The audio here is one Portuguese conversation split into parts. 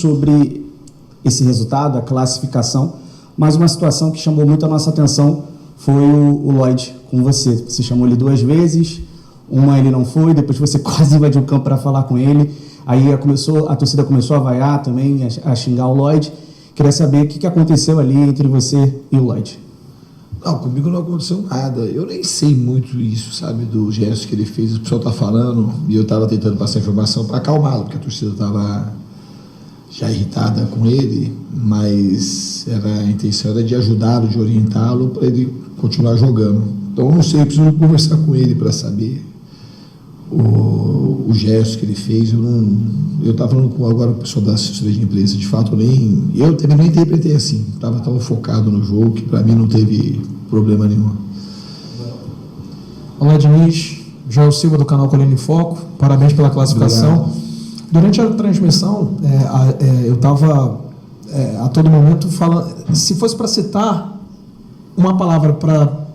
sobre esse resultado, a classificação, mas uma situação que chamou muito a nossa atenção foi o Lloyd com você. Você chamou ele 2 vezes, uma ele não foi, depois você quase invadiu o campo para falar com ele, aí a torcida começou a vaiar também, a xingar o Lloyd. Queria saber o que aconteceu ali entre você e o Lloyd. Não, comigo não aconteceu nada. Eu nem sei muito isso, sabe, do gesto que ele fez. O pessoal tá falando e eu tava tentando passar informação para acalmá-lo, porque a torcida tava já irritada com ele, mas a intenção era de ajudá-lo, de orientá-lo para ele continuar jogando. Então eu não sei, eu preciso conversar com ele para saber o gesto que ele fez. Eu estava falando agora com o pessoal da assessoria de imprensa, de fato eu também não interpretei assim, estava tão focado no jogo que para mim não teve problema nenhum. Olá, Diniz, Joel Silva do canal Colina em Foco, parabéns pela classificação. Obrigado. Durante a transmissão, eu estava a todo momento falando, se fosse para citar uma palavra para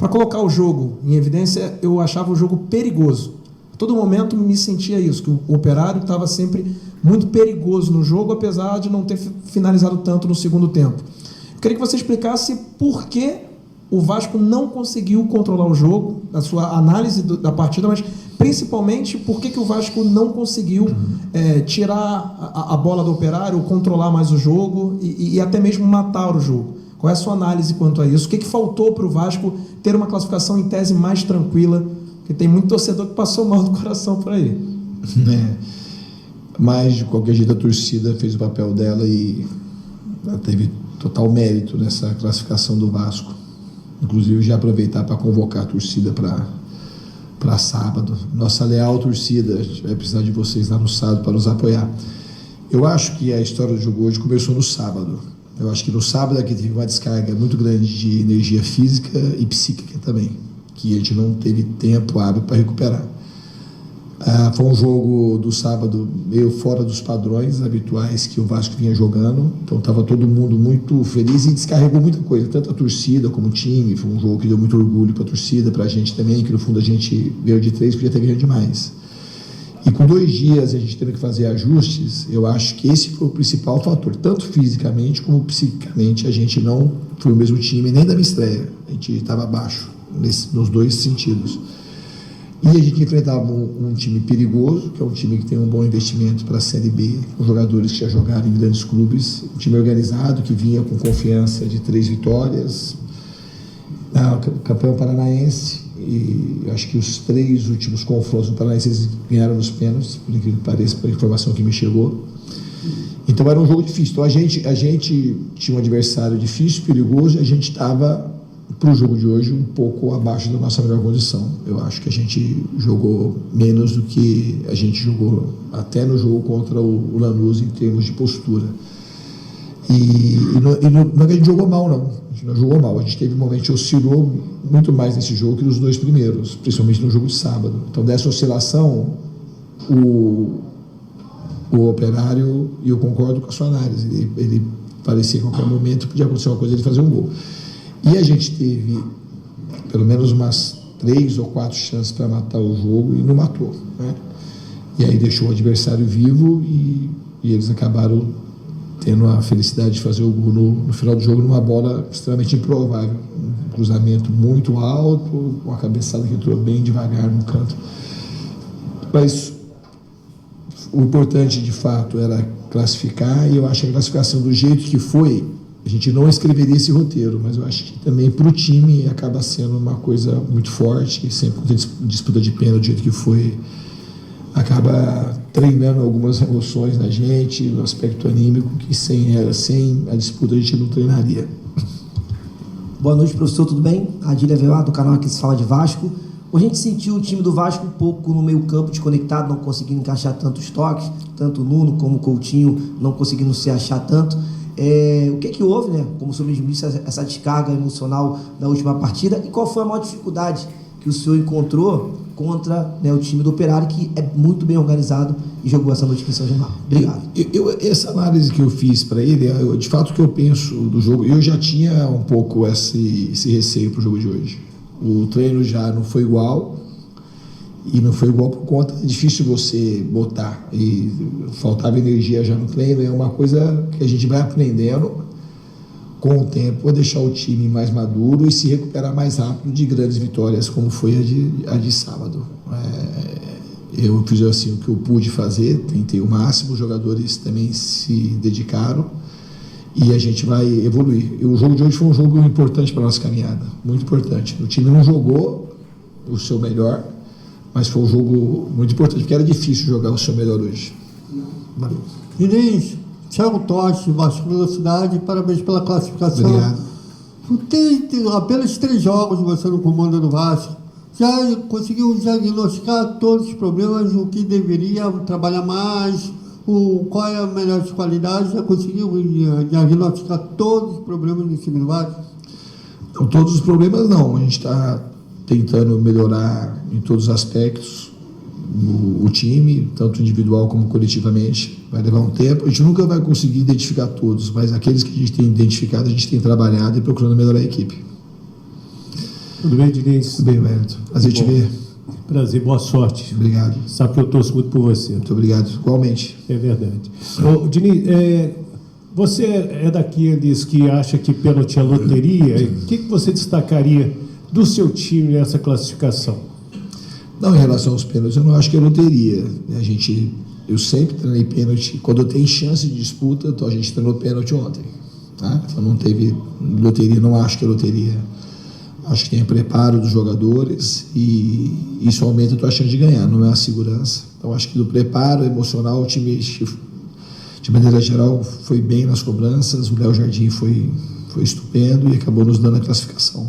colocar o jogo em evidência, eu achava o jogo perigoso. A todo momento me sentia isso, que o Operário estava sempre muito perigoso no jogo, apesar de não ter finalizado tanto no segundo tempo. Eu queria que você explicasse por que o Vasco não conseguiu controlar o jogo, a sua análise da partida, mas principalmente por que o Vasco não conseguiu tirar a bola do Operário, controlar mais o jogo e até mesmo matar o jogo. Qual é a sua análise quanto a isso? O que faltou para o Vasco ter uma classificação em tese mais tranquila? Porque tem muito torcedor que passou mal do coração por aí. Mas, de qualquer jeito, a torcida fez o papel dela e ela teve total mérito nessa classificação do Vasco. Inclusive, já aproveitar para convocar a torcida para sábado. Nossa leal torcida, a gente vai precisar de vocês lá no sábado para nos apoiar. Eu acho que a história do jogo hoje começou no sábado. Eu acho que no sábado aqui teve uma descarga muito grande de energia física e psíquica também, que a gente não teve tempo hábil para recuperar. Foi um jogo do sábado meio fora dos padrões habituais que o Vasco vinha jogando, então estava todo mundo muito feliz e descarregou muita coisa, tanto a torcida como o time. Foi um jogo que deu muito orgulho para a torcida, para a gente também, que no fundo a gente veio de 3, podia ter ganho demais. E com 2 dias a gente tendo que fazer ajustes, eu acho que esse foi o principal fator, tanto fisicamente como psiquicamente. A gente não foi o mesmo time nem da minha estreia, a gente estava abaixo nos 2 sentidos. E a gente enfrentava um time perigoso, que é um time que tem um bom investimento para a Série B, com jogadores que já jogaram em grandes clubes, um time organizado que vinha com confiança de 3 vitórias, campeão paranaense. E acho que os 3 últimos confrontos no Paranaense eles ganharam nos pênaltis, por incrível que pareça, pela informação que me chegou. Então era um jogo difícil. Então a gente tinha um adversário difícil, perigoso, e a gente estava, para o jogo de hoje, um pouco abaixo da nossa melhor condição. Eu acho que a gente jogou menos do que a gente jogou até no jogo contra o Lanús em termos de postura. E não é que a gente jogou mal, não. A gente não jogou mal. A gente teve um momento que oscilou muito mais nesse jogo que nos 2 primeiros, principalmente no jogo de sábado. Então, dessa oscilação, o Operário, e eu concordo com a sua análise, ele parecia que a qualquer momento podia acontecer uma coisa, ele fazer um gol. E a gente teve pelo menos umas 3 ou 4 chances para matar o jogo e não matou, né? E aí deixou o adversário vivo e eles acabaram tendo a felicidade de fazer o gol no final do jogo numa bola extremamente improvável, um cruzamento muito alto, uma cabeçada que entrou bem devagar no canto. Mas o importante de fato era classificar, e eu acho que a classificação do jeito que foi, a gente não escreveria esse roteiro, mas eu acho que também para o time acaba sendo uma coisa muito forte, sempre quando tem disputa de pênalti do jeito que foi, acaba treinando algumas emoções na gente, no aspecto anímico, que sem a disputa a gente não treinaria. Boa noite, professor, tudo bem? Adília Velar, do canal Aqui Se Fala de Vasco. Hoje a gente sentiu o time do Vasco um pouco no meio campo desconectado, não conseguindo encaixar tantos toques, tanto o Nuno como o Coutinho não conseguindo se achar tanto. O que houve, né? Como o senhor mesmo disse, essa descarga emocional da última partida, e qual foi a maior dificuldade que o senhor encontrou contra, né, o time do Operário, que é muito bem organizado e jogou essa noite em São Januário? Obrigado. Essa análise que eu fiz para ele, de fato, o que eu penso do jogo, eu já tinha um pouco esse receio para o jogo de hoje. O treino já não foi igual, E não foi igual por conta, é difícil você botar, e faltava energia já no treino, é uma coisa que a gente vai aprendendo com o tempo, a deixar o time mais maduro e se recuperar mais rápido de grandes vitórias, como foi a de sábado. Eu fiz assim o que eu pude fazer, tentei o máximo, os jogadores também se dedicaram e a gente vai evoluir. E o jogo de hoje foi um jogo importante para a nossa caminhada, muito importante. O time não jogou o seu melhor, mas foi um jogo muito importante, porque era difícil jogar o seu melhor hoje. Valeu. Diniz, Thiago Totti, Vasco Velocidade, parabéns pela classificação. Obrigado. Tem apenas 3 jogos você no comando do Vasco. Já conseguiu diagnosticar todos os problemas, o que deveria trabalhar mais, qual é a melhor qualidade, já conseguiu diagnosticar todos os problemas do time do Vasco? Não, todos os problemas não, a gente está tentando melhorar em todos os aspectos o time, tanto individual como coletivamente. Vai levar um tempo, a gente nunca vai conseguir identificar todos, mas aqueles que a gente tem identificado, a gente tem trabalhado e procurando melhorar a equipe. Tudo bem, Diniz? Tudo bem, Wellington. Prazer te ver. Prazer, boa sorte. Obrigado. Sabe que eu torço muito por você. Muito obrigado, igualmente. É verdade. Diniz, você é daqueles que acha que pênalti é loteria? O que você destacaria do seu time nessa classificação? Não, em relação aos pênaltis, eu não acho que é loteria. Eu sempre treinei pênalti. Quando eu tenho chance de disputa, então a gente treinou pênalti ontem. Tá? Então não teve loteria, não acho que é loteria. Acho que tem preparo dos jogadores e isso aumenta a tua chance de ganhar, não é a segurança. Então acho que do preparo emocional, o time, de maneira geral, foi bem nas cobranças. O Léo Jardim foi estupendo e acabou nos dando a classificação.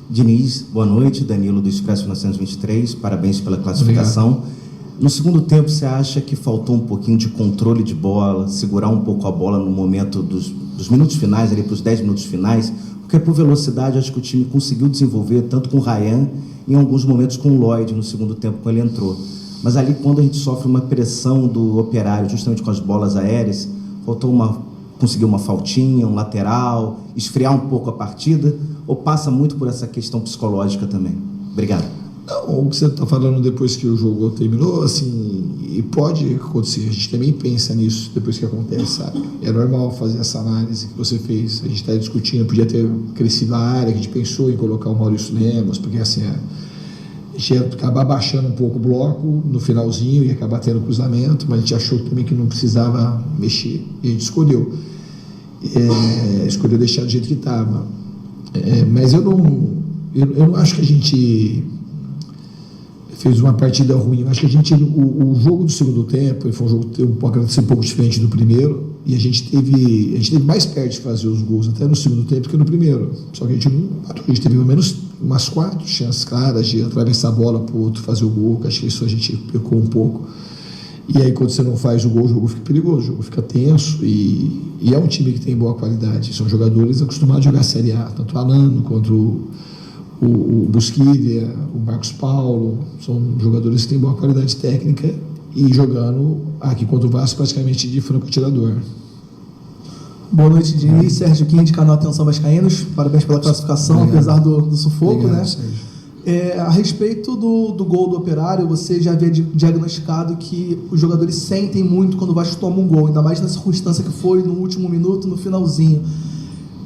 Diniz, boa noite. Danilo do Expresso 1923, parabéns pela classificação. Obrigado. No segundo tempo, você acha que faltou um pouquinho de controle de bola, segurar um pouco a bola no momento dos minutos finais, ali para os 10 minutos finais? Porque por velocidade, acho que o time conseguiu desenvolver, tanto com o Ryan, em alguns momentos com o Lloyd no segundo tempo, quando ele entrou. Mas ali, quando a gente sofre uma pressão do Operário, justamente com as bolas aéreas, conseguiu uma faltinha, um lateral, esfriar um pouco a partida, ou passa muito por essa questão psicológica também? Obrigado. Não, o que você está falando depois que o jogo terminou, assim, e pode acontecer, a gente também pensa nisso depois que acontece, sabe? É normal fazer essa análise que você fez, a gente está discutindo, podia ter crescido a área, que a gente pensou em colocar o Maurício Lemos, porque assim, a gente ia acabar baixando um pouco o bloco no finalzinho e acabar tendo cruzamento, mas a gente achou também que não precisava mexer, e a gente escolheu deixar do jeito que estava. Mas eu não acho que a gente fez uma partida ruim. Eu acho que o jogo do segundo tempo foi um jogo que um pouco diferente do primeiro, e a gente teve mais perto de fazer os gols até no segundo tempo que no primeiro. Só que a gente teve pelo menos umas 4 chances claras de atravessar a bola para o outro fazer o gol, que acho que isso a gente pecou um pouco. E aí, quando você não faz o jogo fica perigoso, o jogo fica tenso, e é um time que tem boa qualidade. São jogadores acostumados a jogar a Série A, tanto o Alano quanto o Busquilha, o Marcos Paulo. São jogadores que têm boa qualidade técnica e jogando aqui contra o Vasco praticamente de franco atirador. Boa noite, Diniz. Sérgio Quinde, canal Atenção Vascaínos. Parabéns pela classificação, obrigado. Apesar do sufoco. Obrigado, né? Sérgio. A respeito do gol do Operário, você já havia diagnosticado que os jogadores sentem muito quando o Vasco toma um gol, ainda mais na circunstância que foi no último minuto, no finalzinho.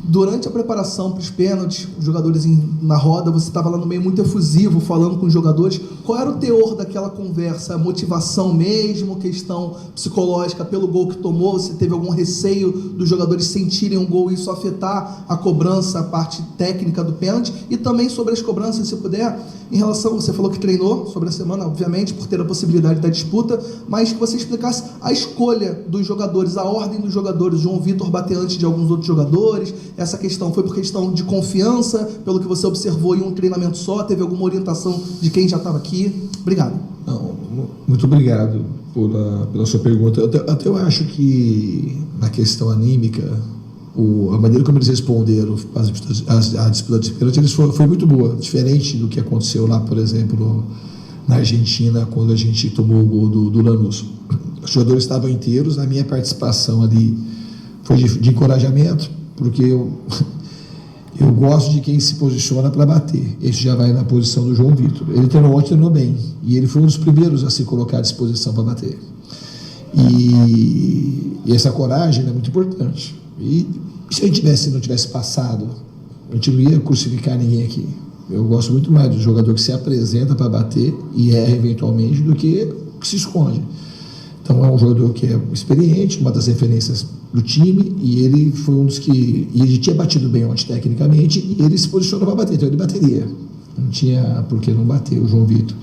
Durante a preparação para os pênaltis, os jogadores na roda, você estava lá no meio muito efusivo, falando com os jogadores. Qual era o teor daquela conversa? A motivação mesmo, questão psicológica pelo gol que tomou? Você teve algum receio dos jogadores sentirem um gol e isso afetar a cobrança, a parte técnica do pênalti? E também sobre as cobranças, se puder, em relação, você falou que treinou sobre a semana, obviamente, por ter a possibilidade da disputa, mas que você explicasse a escolha dos jogadores, a ordem dos jogadores. João Vitor bater antes de alguns outros jogadores. Essa questão foi por questão de confiança, pelo que você observou em um treinamento só? Teve alguma orientação de quem já estava aqui? Obrigado. Não, muito obrigado pela sua pergunta. Até eu acho que na questão anímica, a maneira como eles responderam a disputa de pênalti foi muito boa, diferente do que aconteceu lá, por exemplo, na Argentina, quando a gente tomou o gol do Lanús. Os jogadores estavam inteiros, a minha participação ali foi de encorajamento, porque Eu gosto de quem se posiciona para bater. Esse já vai na posição do João Vitor. Ele treinou ontem, treinou bem. E ele foi um dos primeiros a se colocar à disposição para bater. E essa coragem é muito importante. E se a gente não tivesse passado, a gente não ia crucificar ninguém aqui. Eu gosto muito mais do jogador que se apresenta para bater e erra eventualmente do que se esconde. Então é um jogador que é experiente, uma das referências do time, e ele foi um dos que... E ele tinha batido bem ontem tecnicamente, e ele se posicionou para bater, então ele bateria. Não tinha por que não bater o João Vitor.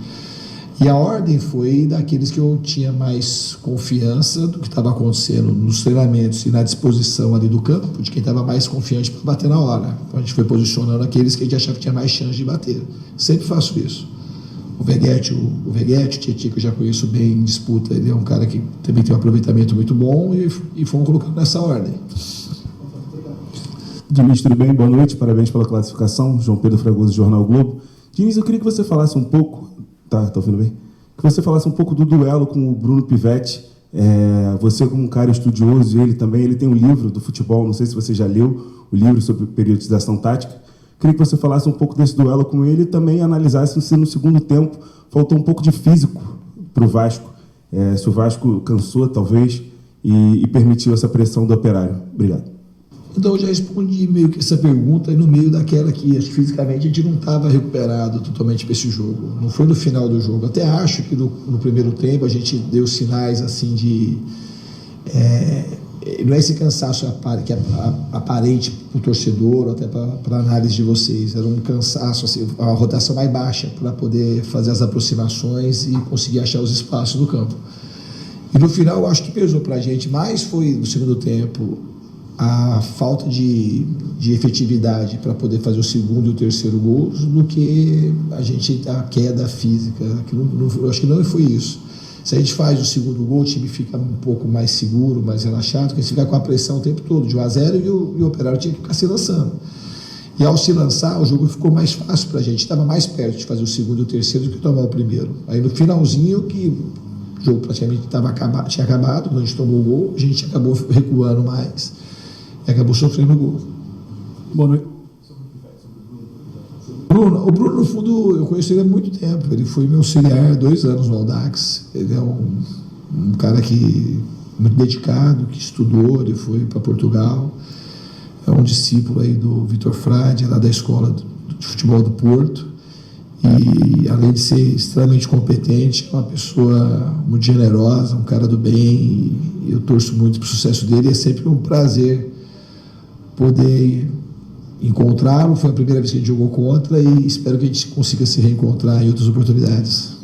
E a ordem foi daqueles que eu tinha mais confiança do que estava acontecendo nos treinamentos e na disposição ali do campo, de quem estava mais confiante para bater na hora. Então a gente foi posicionando aqueles que a gente achava que tinha mais chance de bater. Sempre faço isso. O Veguete, o Tietchan, que eu já conheço bem em disputa, ele é um cara que também tem um aproveitamento muito bom e fomos colocando nessa ordem. Diniz, tudo bem? Boa noite, parabéns pela classificação. João Pedro Fragoso, Jornal Globo. Diniz, eu queria que você falasse um pouco, tá ouvindo bem? Que você falasse um pouco do duelo com o Bruno Pivetti. Você como um cara estudioso, ele também, ele tem um livro do futebol, não sei se você já leu o livro sobre periodização tática. Queria que você falasse um pouco desse duelo com ele e também analisasse se no segundo tempo faltou um pouco de físico para o Vasco. Se o Vasco cansou, talvez, e permitiu essa pressão do Operário. Obrigado. Então eu já respondi meio que essa pergunta no meio daquela que acho que fisicamente a gente não estava recuperado totalmente para esse jogo. Não foi no final do jogo. Até acho que no primeiro tempo a gente deu sinais assim de... não é esse cansaço que é aparente para o torcedor, ou até para a análise de vocês. Era um cansaço, assim, a rotação mais baixa para poder fazer as aproximações e conseguir achar os espaços no campo. E no final eu acho que pesou para a gente, mais foi no segundo tempo a falta de efetividade para poder fazer o segundo e o terceiro gols do que a queda física. Eu acho que não foi isso. Se a gente faz o segundo gol, o time fica um pouco mais seguro, mais relaxado, porque fica com a pressão o tempo todo, de 1-0, e o Operário tinha que ficar se lançando. E ao se lançar, o jogo ficou mais fácil para a gente, estava mais perto de fazer o segundo e o terceiro do que tomar o primeiro. Aí no finalzinho, que o jogo praticamente tinha acabado, quando a gente tomou o gol, a gente acabou recuando mais e acabou sofrendo o gol. Boa noite. O Bruno, no fundo, eu conheço ele há muito tempo. Ele foi meu auxiliar 2 anos no Audax. Ele é um cara muito dedicado, que estudou, ele foi para Portugal. É um discípulo aí do Vitor Frade, lá da escola de futebol do Porto. E, além de ser extremamente competente, é uma pessoa muito generosa, um cara do bem. E eu torço muito para o sucesso dele. É sempre um prazer poder encontrá-lo. Foi a primeira vez que a gente jogou contra e espero que a gente consiga se reencontrar em outras oportunidades.